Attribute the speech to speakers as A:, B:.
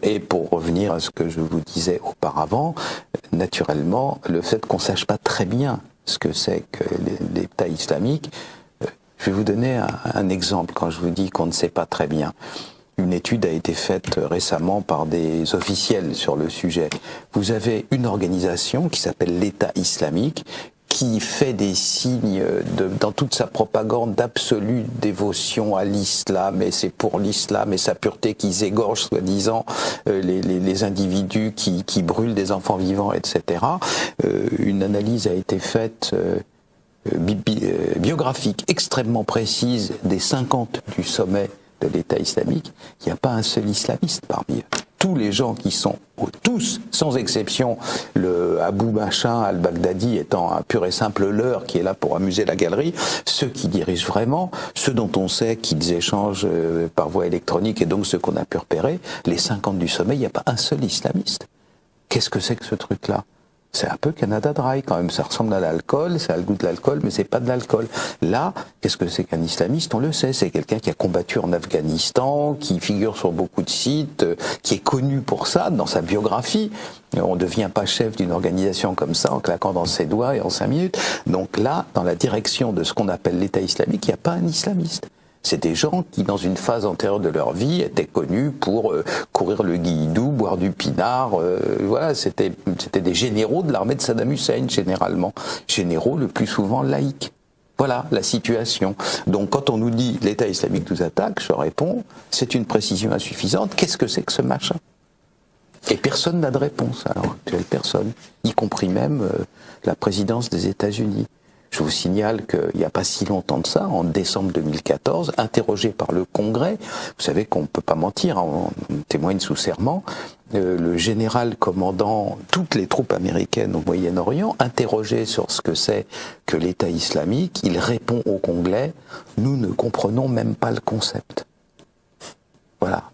A: Et pour revenir à ce que je vous disais auparavant, naturellement, le fait qu'on ne sache pas très bien ce que c'est que l'État islamique, je vais vous donner un exemple quand je vous dis qu'on ne sait pas très bien. Une étude a été faite récemment par des officiels sur le sujet. Vous avez une organisation qui s'appelle l'État islamique, qui fait des signes dans toute sa propagande d'absolue dévotion à l'islam, et c'est pour l'islam et sa pureté qu'ils égorgent, soi-disant, les individus qui brûlent des enfants vivants, etc. Une analyse a été faite biographique extrêmement précise des 50 du sommet de l'État islamique. Il n'y a pas un seul islamiste parmi eux. Tous les gens qui sont, tous, sans exception, le Abu Machin al-Baghdadi étant un pur et simple leurre qui est là pour amuser la galerie, ceux qui dirigent vraiment, ceux dont on sait qu'ils échangent par voie électronique et donc ceux qu'on a pu repérer, les 50 du sommet, il n'y a pas un seul islamiste. Qu'est-ce que c'est que ce truc-là ? C'est un peu Canada Dry quand même, ça ressemble à l'alcool, ça a le goût de l'alcool, mais c'est pas de l'alcool. Là, qu'est-ce que c'est qu'un islamiste ? On le sait, c'est quelqu'un qui a combattu en Afghanistan, qui figure sur beaucoup de sites, qui est connu pour ça dans sa biographie. On ne devient pas chef d'une organisation comme ça en claquant dans ses doigts et en 5 minutes. Donc là, dans la direction de ce qu'on appelle l'État islamique, il n'y a pas un islamiste. C'est des gens qui, dans une phase antérieure de leur vie, étaient connus pour courir le guilledou, boire du pinard. Voilà, c'était des généraux de l'armée de Saddam Hussein, généralement. Généraux le plus souvent laïcs. Voilà la situation. Donc quand on nous dit l'État islamique nous attaque, je réponds, c'est une précision insuffisante. Qu'est-ce que c'est que ce machin ? Et personne n'a de réponse. Alors, personne, y compris même la présidence des États-Unis. Je vous signale qu'il n'y a pas si longtemps de ça, en décembre 2014, interrogé par le Congrès, vous savez qu'on ne peut pas mentir, on témoigne sous serment, le général commandant toutes les troupes américaines au Moyen-Orient, interrogé sur ce que c'est que l'État islamique, il répond au Congrès, nous ne comprenons même pas le concept. Voilà.